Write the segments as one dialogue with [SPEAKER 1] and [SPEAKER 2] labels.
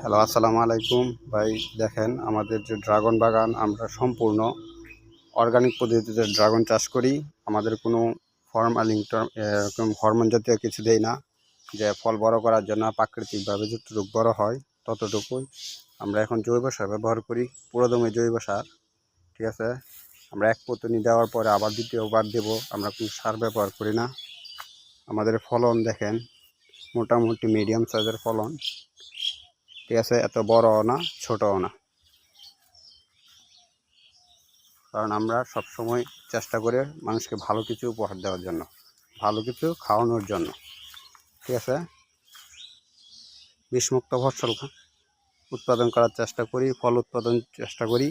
[SPEAKER 1] Hello, আসসালামু আলাইকুম ভাই। দেখেন আমাদের যে ড্রাগন বাগান, আমরা সম্পূর্ণ অর্গানিক পদ্ধতিতে ড্রাগন চাষ করি। আমাদের কোনো ফরমালিন এরকম হরমোন জাতীয় কিছু দেই না। যে ফল বড় করার জন্য প্রাকৃতিকভাবে যতটুকু বড় হয় ততটুকুই। আমরা এখন জৈব সার ব্যবহার করি, পুরোদমে জৈব সার। ঠিক আছে, আমরা এক পতনি দেওয়ার পরে আবার দ্বিতীয়বার দেব। আমরা কোনো সার ব্যবহার করি না। আমাদের ফলন দেখেন, মোটামুটি মিডিয়াম সাইজের ফলন। ঠিক আছে, এত বড়ও না ছোটও না, কারণ আমরা সবসময় চেষ্টা করে মানুষকে ভালো কিছু উপহার দেওয়ার জন্য, ভালো কিছু খাওয়ানোর জন্য। ঠিক আছে, বিষমুক্ত ফসল উৎপাদন করার চেষ্টা করি, ফল উৎপাদন চেষ্টা করি।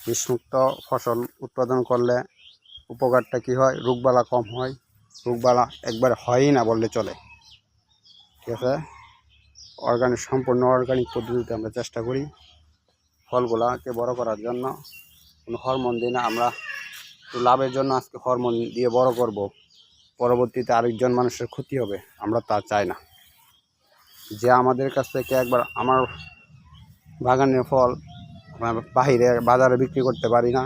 [SPEAKER 1] বিষমুক্ত ফসল উৎপাদন করলে উপকারটা কী হয়, রোগবালা কম হয়। রোগবালা একবার হয়ই না বললে চলে। ঠিক আছে, সম্পূর্ণ অর্গানিক পদ্ধতিতে আমরা চেষ্টা করি ফলগুলাকে বড় করার জন্য। কোনো হরমোন দিই না আমরা। তো লাভের জন্য আজকে হরমোন দিয়ে বড় করব, পরবর্তীতে আরেকজন মানুষের ক্ষতি হবে, আমরা তা চাই না। যে আমাদের কাছ থেকে একবার আমার বাগানের ফল বাহিরে বাজারে বিক্রি করতে পারি না,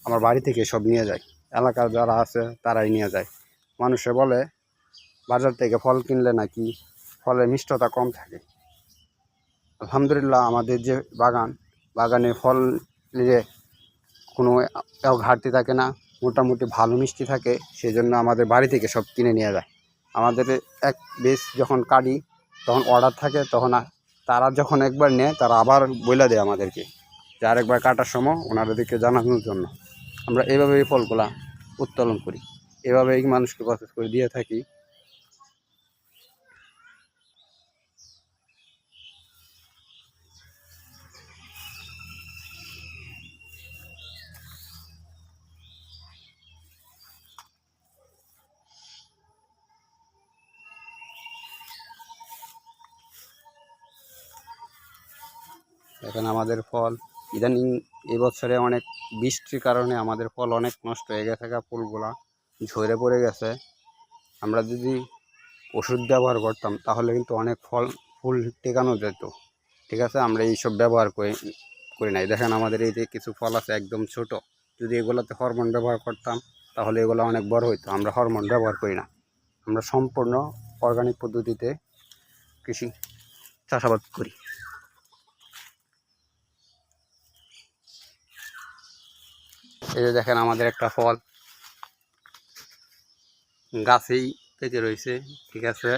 [SPEAKER 1] আমার বাড়ি থেকে সব নিয়ে যায়। এলাকার যারা আছে তারাই নিয়ে যায়। মানুষে বলে বাজার থেকে ফল কিনলে নাকি ফলের মিষ্টতা কম থাকে। আলহামদুলিল্লাহ, আমাদের যে বাগানে ফল নিয়ে কোনো ঘাটতি থাকে না, মোটামুটি ভালো মিষ্টি থাকে। সেই জন্য আমাদের বাড়ি থেকে সব কিনে নিয়ে যায়। আমাদের এক বেশ যখন কাটি তখন অর্ডার থাকে, তখন তারা যখন একবার নেয় তারা আবার বলে দেয় আমাদেরকে যে আরেকবার কাটার সময় ওনাদেরকে জানানোর জন্য। আমরা এভাবেই ফলগুলা উত্তোলন করি, এভাবেই মানুষকে প্রসেস করে দিয়ে থাকি। এখন আমাদের ফল ইদানিং এবছরে অনেক বৃষ্টির কারণে আমাদের ফল অনেক নষ্ট হয়ে গেছে, ফুলগুলা ঝরে পড়ে গেছে। আমরা যদি ওষুধ ব্যবহার করতাম তাহলে কিন্তু অনেক ফুল টেকানো যেত। ঠিক আছে, আমরা এইসব ব্যবহার করি নাই। দেখেন আমাদের এই যে কিছু ফল আছে একদম ছোট, যদি এগুলোতে হরমোন ব্যবহার করতাম তাহলে এগুলো অনেক বড় হইতো। আমরা হরমোন ব্যবহার করি না, আমরা সম্পূর্ণ অর্গানিক পদ্ধতিতে কৃষি চাষাবাদ করি। এই যে দেখেন আমাদের একটা ফল গাছেই পেকে রয়েছে। ঠিক আছে,